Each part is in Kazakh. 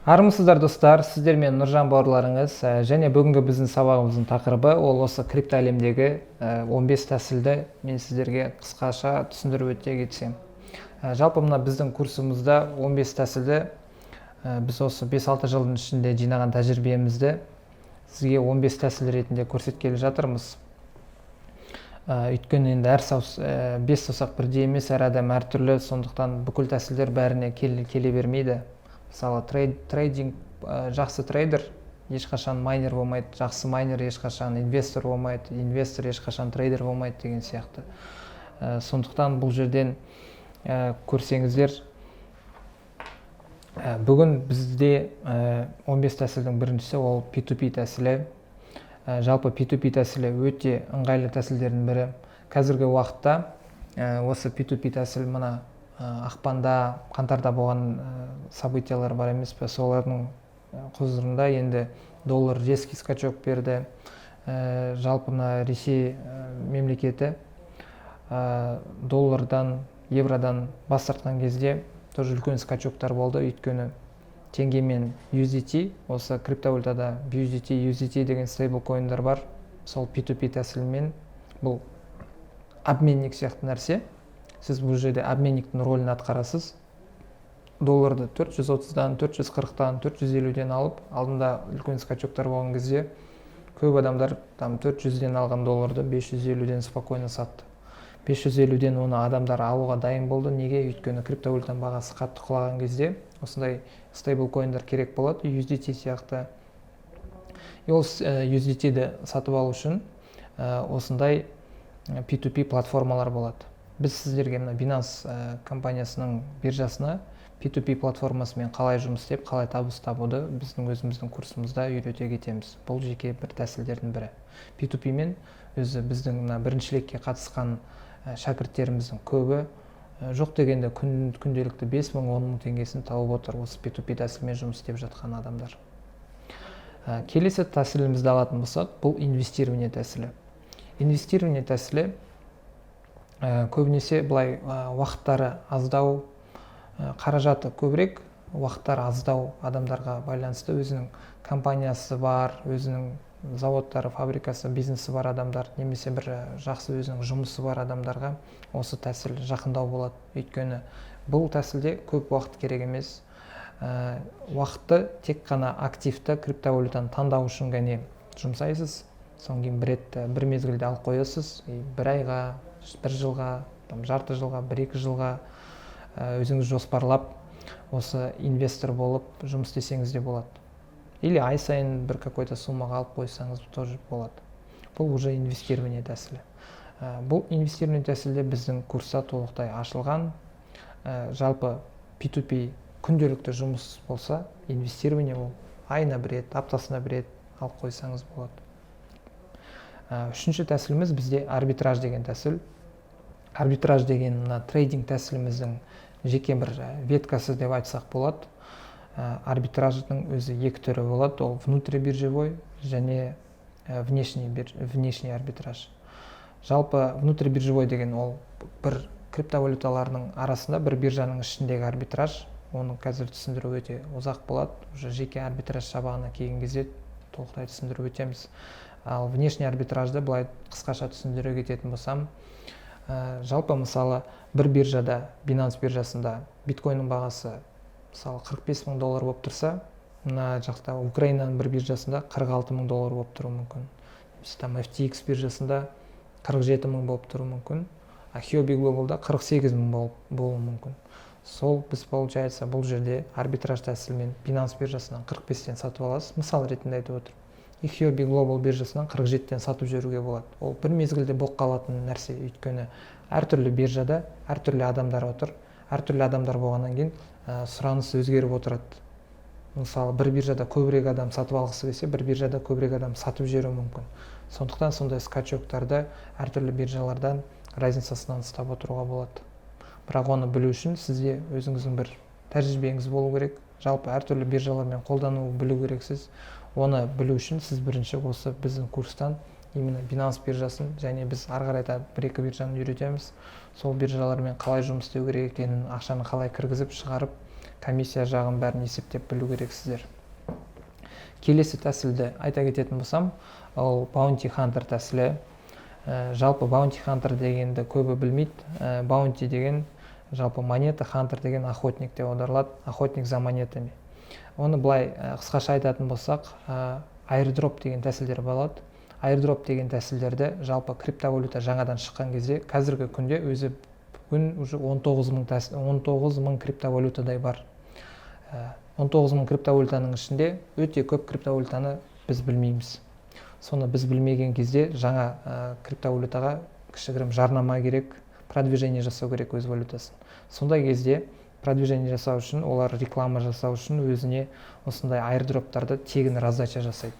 Армысыздар достар, сіздер мен Нұржан бауырларыңыз, және бүгінгі біздің сабағымыздың тақырыбы ол осы крипто әлемдегі 15 тәсілді мен сіздерге қысқаша түсіндіріп өте кетсем. Жалпы мына біздің курсымызда 15 тәсілді біз осы 5-6 жылдың ішінде жинаған тәжірибемізді сізге 15 тәсіл ретінде көрсеткелі жатырмыз. Өйткені енді 5 саусақ бірдей емес, әр адам әртүрлі, сондықтан бүкіл тәсілдер бәріне келе бермейді. Мысалы, трейдинг, жақсы трейдер ешқашан майнер болмайды, жақсы майнер ешқашан инвестор болмайды, инвестор ешқашан трейдер болмайды деген сияқты. Сондықтан бұл жерден көрсеңіздер, бүгін бізде 15 тәсілдің біріншісі ол P2P тәсілі. Жалпы P2P тәсілі өте ыңғайлы тәсілдердің бірі. Қазіргі уақытта осы P2P тәсіл мына ақпанда, қаңтарда болған событиялар бар емес пе, солардың құзырында енді доллар резкий скачок берді. Жалпы мына Ресей мемлекеті доллардан, евродан бас тартқан кезде тоже үлкен скачоктар болды, өйткені теңге мен USDT, осы криптовалютада USDT деген стейбл койндар бар. Сол P2P тәсілімен, бұл обменник сияқты нәрсе. Сіз бұл жерде обменниктің рөлін атқарасыз. Долларды 430-дан, 440-дан, 450-ден алып, алдында үлкен скачоктар болған кезде көп адамдар 400-ден алған долларды 550-ден спокойно сатты. 550-ден оны адамдар алуға дайын болды. Неге? Өйткені криптовалютаның бағасы қатты құлаған кезде осындай стейбл койндар керек болады, USDT сияқты. Ол USDT-ді сатып алу үшін осындай P2P платформалар болады. Біз сіздерге Binance компаниясының биржасына P2P платформасымен қалай жұмыс істеп, қалай табыс табуды біздің өзіміздің курсымызда үйрете кетеміз. Бұл жеке бір тәсілдердің бірі. P2P мен өзі біздің біріншілікке қатысқан шәкірттеріміздің көбі жоқ дегенде күнделікті 5-1000 теңгесін тауып отыр осы P2P тәсілмен жұмыс істеп жатқан адамдар. Келесі тәсілімізді алатын болсақ, бұл инвестирование тәсілі. Инвестирование тәсілі көбінесе былай уақыттары аздау, қаражаты көбірек, уақыттары аздау адамдарға байланысты, өзінің компаниясы бар, өзінің заводтары, фабрикасы, бизнесі бар адамдар, немесе бір жақсы өзінің жұмысы бар адамдарға осы тәсіл жақындау болады. Өйткені бұл тәсілде көп уақыт керек емес. Уақытты тек қана активті криптовалютаны таңдау үшін ғана жұмсайсыз. Содан кейін бір мезгілде алып қоясыз, бір айға, бір жылға, жарты жылға, 1-2 жылға өзіңіз жоспарлап осы инвестор болып жұмыс істесеңіз де болады. Или ай сайын бір какой-то суммаға алып қойсаңыз тоже болады. Бұл уже инвестирование тәсілі. Бұл инвестирование тәсілі біздің курста толықтай ашылған. Жалпы P2P күнделікті жұмыс болса, инвестирование ол айына бір рет, аптасына бір рет алып қойсаңыз болады. Үшінші тәсіліміз бізде арбитраж деген тәсіл. Арбитраж деген трейдинг тәсіліміздің жеке бір веткасы деп айтсақ болады. Арбитраждың өзі екі түрі болады. Ол внутрибиржевой және внешний арбитраж. Жалпы внутрибиржевой деген ол бір криптовалюталарының арасында бір биржаның ішіндегі арбитраж. Оны қазір түсіндіру өте ұзақ болады. Уже жеке арбитраж сабағына келген кезде толықтай түсіндіріп өтеміз. Ал внешний арбитражды былай қысқаша түсіндіре кететін болсам, жалпы мысалы бір биржада, Binance биржасында биткойнның бағасы мысалы $45,000 болып тұрса, мына жақта Украинаның бір биржасында $46,000 болып тұруы мүмкін. FTX биржасында $47,000 болып тұруы мүмкін, а Huobi Global'да $48,000 болуы мүмкін. Сол біз получается бұл жерде арбитраж тәсілімен Binance биржасынан 45-тен сатып аласыз, мысал ретінде айтып отыр. Huobi Global биржасынан 47-тен сатып жүруге болады. Ол бір мезгілде болып қалатын нәрсе, өйткені әртүрлі биржада әртүрлі адамдар отыр. Әртүрлі адамдар болғаннан кейін сұраныс өзгеріп отырады. Мысалы, бір биржада көбірек адам сатып алғысы келсе, бір биржада көбірек адам сатып жүруі мүмкін. Сондықтан сондай скачоктарды әртүрлі биржалардан разницасынан ұстап отыруға болады. Бірақ оны білу үшін сізде өзіңіздің бір тәжірибеңіз болу керек. Жалпы әртүрлі биржалармен қолдану білу керексіз. Оны білу үшін сіз бірінші осы біздің курстан именно Binance биржасын және біз ары қарай бір-екі биржаны үйретеміз. Сол биржалармен қалай жұмыс істеу керек екенін, ақшаны қалай кіргізіп шығарып, комиссия жағын бәрін есептеп білу керексіздер. Келесі тәсілді айта кететін болсам, ол Bounty Hunter тәсілі. Жалпы Bounty Hunter дегенді көбі білмейді. Bounty деген жалпы монета, Hunter деген охотник деп аударылады, охотник за монетами. Оны былай қысқаша айтатын болсақ, airdrop деген тәсілдер болады. Airdrop деген тәсілдерді жалпы криптовалюта жаңадан шыққан кезде, қазіргі күнде өзі бүгін уже 19 мың криптовалютадай бар. 19 мың криптовалютаның ішінде өте көп криптовалютаны біз білмейміз. Соны біз білмеген кезде жаңа криптовалютаға кішігірім жарнама керек, продвижение жасау керек өз валютасын. Сондай кезде продвижение жасау үшін, олар реклама жасау үшін өзіне осындай airdropтарды тегін раздача жасайды.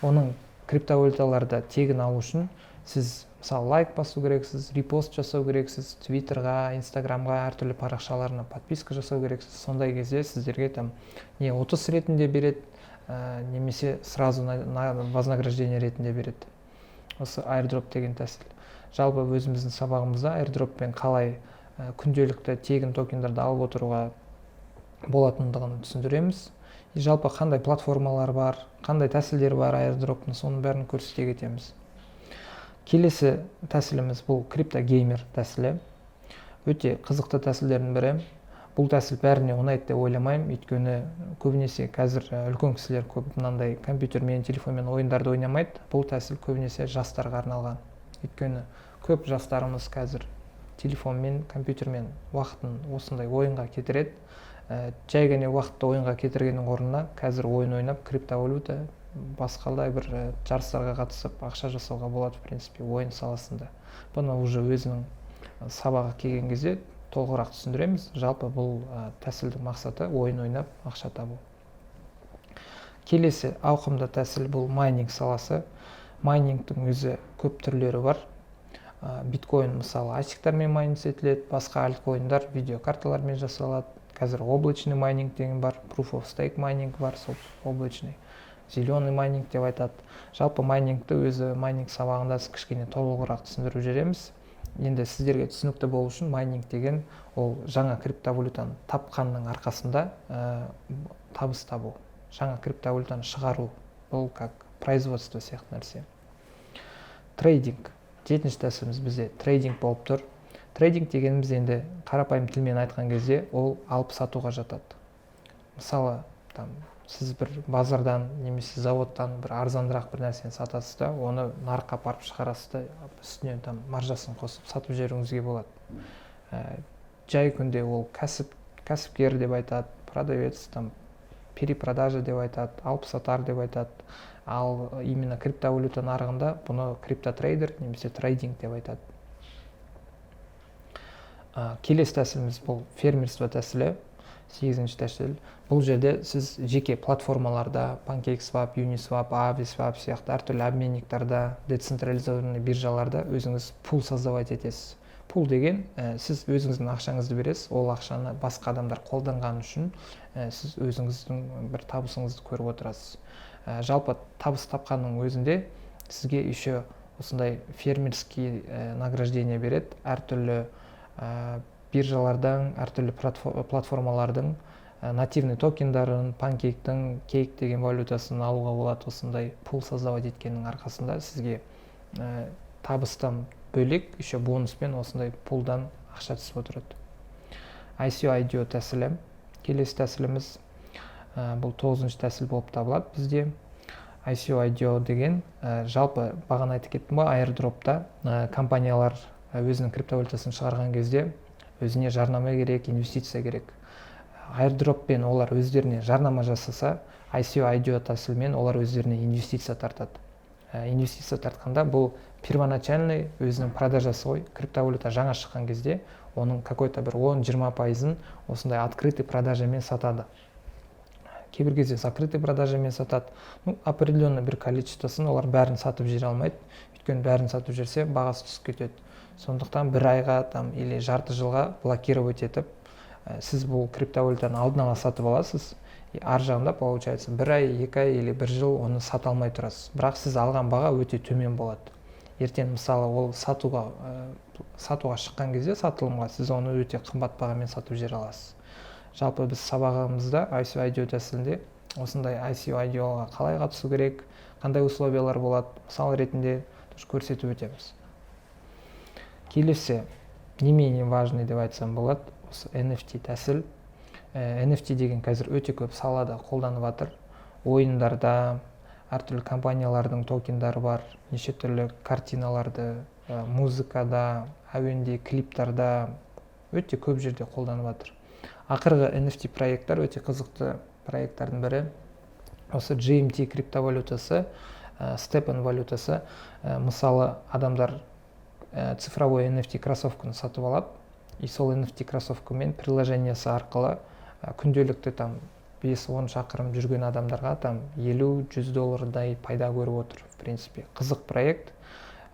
Оның криптовалюталарды тегін алу үшін сіз мысалы лайк басу керексіз, репост жасау керексіз, Твиттерға, Инстаграмға, әртүрлі парақшаларына подписка жасау керексіз. Сондай кезде сіздерге там не 30 ретінде береді, немесе сразу вознаграждение ретінде береді. Осы airdrop деген тәсіл. Жалпы өзіміздің сабағымызда airdropпен қалай күнделікті тегін токендерді алып отыруға болатындығын түсіндіреміз. Жалпы қандай платформалар бар, қандай тәсілдер бар airdropның, соның бәрін көрсете кетеміз. Келесі тәсіліміз бұл криптогеймер тәсілі. Өте қызықты тәсілдердің бірі. Бұл тәсіл бәріне ұнайды деп ойламаймын, өйткені көбінесе қазір үлкен кісілер көп мынандай компьютермен, телефонмен ойындарды ойнамайды. Бұл тәсіл көбінесе жастарға арналған. Өйткені көп жастарымыз қазір телефонмен, компьютермен уақытын осындай ойынға кетіреді. Жай ғана уақытты ойынға кетіргеннің орнына қазір ойын ойнап, криптовалюта, басқалай бір жарыстарға қатысып ақша жасауға болады, в принципе, ойын саласында. Бұны уже өзінің сабағы келген кезде толығырақ түсіндіреміз. Жалпы бұл тәсілдің мақсаты ойын ойнап ақша табу. Келесі ауқымды тәсіл бұл майнинг саласы. Майнингтің өзі көп түрлері бар. Биткоин мысалы асиктармен майнинг етіледі, басқа альткоиндар видеокарталармен жасалады. Қазір облачный майнинг деген бар, proof of stake майнинг бар, сол облачный. Зеленый майнинг деп айтады. Жалпы майнингті өзі майнинг сабағында кішкене толығырақ түсіндіріп жүреміз. Енді сіздерге түсінікті болу үшін майнинг деген ол жаңа криптовалютаны тапқанның арқасында табыс табу. Жаңа криптовалютаны шығару. Бұл как производство сияқты нәрсе. Трейдинг. Жетінші тәсіліміз бізде трейдинг болып тұр. Трейдинг дегеніміз енді қарапайым тілмен айтқан кезде ол алып сатуға жатады. Мысалы, сіз бір базардан немесе заводтан бір арзандырақ бір нәрсені сатасыз да, оны нарыққа апарып шығарасыз да, үстіне маржасын қосып сатып жіберуіңізге болады. Жай күнде ол кәсіпкер деп айтады, продавец, перепродажа деп айтады, алып сатар деп айтады. Ал именно криптовалюта нарығында бұны криптотрейдер немесе трейдинг деп айтады. Келесі тәсіліміз бұл фермерство тәсілі. 8-ші тәсіл. Бұл жерде сіз жеке платформаларда, PancakeSwap, Uniswap, Aviswap сияқты әртүрлі обменниктарда, децентрализованный биржаларда өзіңіз пул создавать етесіз. Пул деген сіз өзіңіздің ақшаңызды бересіз, ол ақшаны басқа адамдар қолданған үшін сіз өзіңіздің бір табысыңызды көріп отырасыз. Жалпы табыс тапқанның өзінде сізге еще осындай фермерский награждение береді. Әртүрлі биржалардан, әртүрлі платформалардың нативный токендарын, панкейктің, кейк деген валютасын алуға болады. Осындай пул создавать еткеннің арқасында сізге табыстан бөлек, еще бонуспен осындай пулдан ақша түсіп отырады. ICO тәсілі. Келесі тәсіліміз бұл 9-ші тәсіл болып табылады бізде. ICO деген жалпы бағана айтып кеттім ғой, airdropта компаниялар өзінің криптовалютасын шығарған кезде өзіне жарнама керек, инвестиция керек. Airdropпен олар өздеріне жарнама жасаса, ICO тәсілмен олар өздеріне инвестиция тартады. Инвестиция тартқанда бұл первоначальный өзінің продажасы ғой. Криптовалюта жаңа шыққан кезде оның какой-то бір 10-20% осындай открытый продажамен сатады. Кейбір кезде закрытый продажамен сатады. Определенный бір количествосын олар бәрін сатып жібере алмайды. Өйткені бәрін сатып жіберсе бағасы түсіп кетеді. Сондықтан бір айға или жарты жылға блокировать етіп, сіз бұл криптовалютаны алдын ала сатып аласыз. Ар жағында получается бір ай, 2 ай или 1 жыл оны сата алмай тұрасыз. Бірақ сіз алған баға өте төмен болады. Ертең мысалы ол сатуға шыққан кезде сатылымға сіз оны өте қымбат бағамен сатып жібере аласыз. Жалпы біз сабағымызда ICO тәсілінде осындай ICO-ға қалай қатысу керек, қандай условиялар болады, мысал ретінде көрсетіп өтеміз. Келесі не менее важный деп айтсам болады, осы NFT тәсіл. NFT деген қазір өте көп салада қолданып жатыр. Ойындарда, әртүрлі компаниялардың токендары бар, неше түрлі картиналарды, музыкада, әуенде, клиптарда өте көп жерде қолданып жатыр. Ақырғы NFT проекттар өте қызықты проекттардың бірі. Осы GMT криптовалютасы, Stepn валютасы. Мысалы, адамдар цифровой NFT кроссовканы сатып алады, и сол NFT кроссовкамен приложениясы арқылы күнделікті 5-10 шақырым жүрген адамдарға $50-100 пайда көріп отыр. В принципе, қызық проект,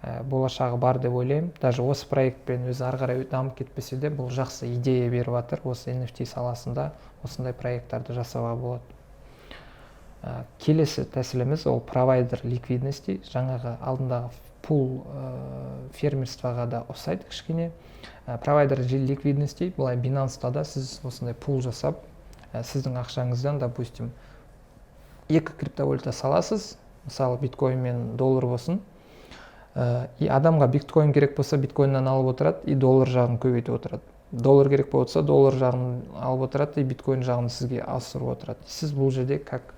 болашағы бар деп ойлаймын. Даже осы проектпен өзі ары қарай дамып кетпесе де, бұл жақсы идея беріп жатыр. Осы NFT саласында осындай проекттарды жасауға болады. Келесі тәсіліміз ол провайдер ликвидности. Жаңағы алдындағы пул фермерствоға да ұқсайды кішкене. Провайдер ликвидности, былай Binance'та да сіз осындай пул жасап, сіздің ақшаңыздан, допустим, 2 криптовалюта саласыз, мысалы биткоин мен доллар болсын, и адамға биткоин керек болса биткоиннан алып отырады, и доллар жағын көбейтіп отырады. Доллар керек болса доллар жағын алып отырады, и биткоин жағын сізге асырып отырады. Сіз бұл жерде как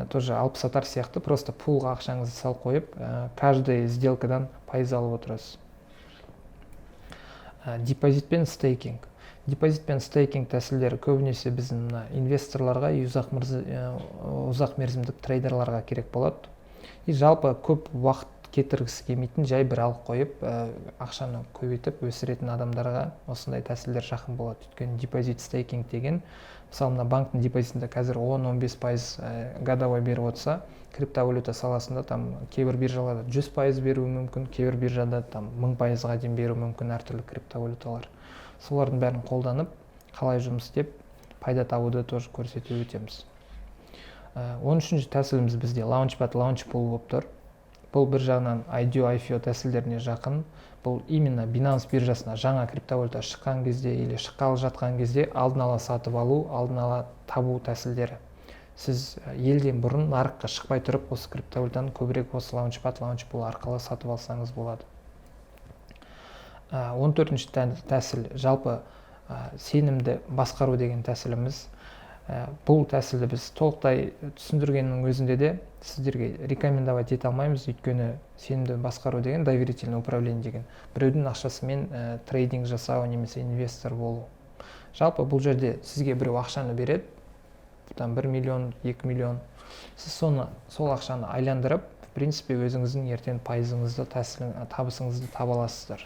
тоже алып-сатар сияқты просто пулға ақшаңызды салып қойып, каждый сделкадан пайыз алып отырасыз. Депозит пен стейкинг. Депозит пен стейкинг тәсілдері көбінесе біздің инвесторларға, ұзақ мерзімдік трейдерларға керек болады. И жалпы көп уақыт кетіргісі келмейтін, жай бір алып қойып, ақшаны көбейтіп өсіретін адамдарға осындай тәсілдер жақын болады. Өйткені депозит стейкинг деген, мысалы мына банктың депозитінде қазір 10-15% годовой беріп отырса, криптовалюта саласында кейбір биржаларда 100% беруі мүмкін, кейбір биржада 1000%-ға дейін беруі мүмкін әртүрлі криптовалюталар. Солардың бәрін қолданып, қалай жұмыс істеп, пайда табуды тоже көрсетіп өтеміз. 13-ші тәсіліміз бізде Launchpad, Launchpool болып тұр. Бұл бір жағынан IDO тәсілдеріне жақын. Бұл именно Binance биржасына жаңа криптовалюта шыққан кезде или шыққалы жатқан кезде алдын ала сатып алу, алдын ала табу тәсілдері. Сіз елден бұрын нарыққа шықпай тұрып, осы криптовалютаны көбірек осы Launchpad, Launchpool арқылы сатып алсаңыз болады. 14-ші тәсіл жалпы сенімді басқару деген тәсіліміз. Бұл тәсілді біз толықтай түсіндіргеннің өзінде де сіздерге рекомендовать ете алмаймыз, өйткені сенімді басқару деген доверительное управление деген біреудің ақшасымен трейдинг жасау немесе инвестор болу. Жалпы бұл жерде сізге біреу ақшаны береді, 1 миллион, 2 миллион. Сіз сол ақшаны айландырып, в принципе, өзіңіздің ертең пайызыңызды, табысыңызды таба аласыздар.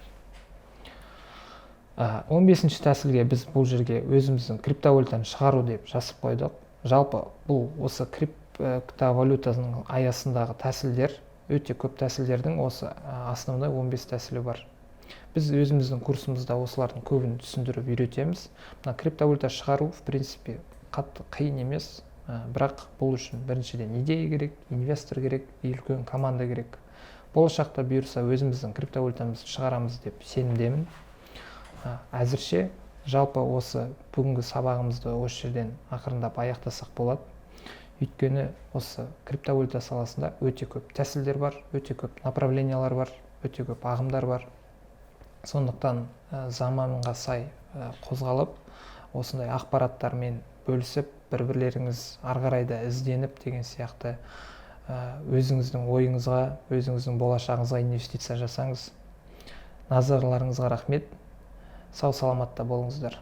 15-ші тәсілге біз бұл жерге өзіміздің криптовалютаны шығару деп жасып қойдық. Жалпы бұл осы криптовалютаның аясындағы тәсілдер, өте көп тәсілдердің осы основной 15 тәсілі бар. Біз өзіміздің курсымызда осылардың көбін түсіндіріп үйретеміз. Мына криптовалюта шығару, в принципе, қатты қиын емес, бірақ бұл үшін біріншіден идея керек, инвестор керек, үлкен команда керек. Болашақта бұйырса өзіміздің криптовалютамызды шығарамыз деп сенімдемін. Әзірше жалпы осы бүгінгі сабағымызды осы жерден ақырындап аяқтасақ болады. Өйткені осы криптовалюта саласында өте көп тәсілдер бар, өте көп направлениялар бар, өте көп ағымдар бар. Сондықтан заманға сай қозғалып, осындай ақпараттармен бөлісіп, бір-бірлеріңіз ары қарай да ізденіп деген сияқты өзіңіздің ойыңызға, өзіңіздің болашағыңызға инвестиция жасаңыз. Назарларыңызға рахмет. Сау саламатта болыңыздар.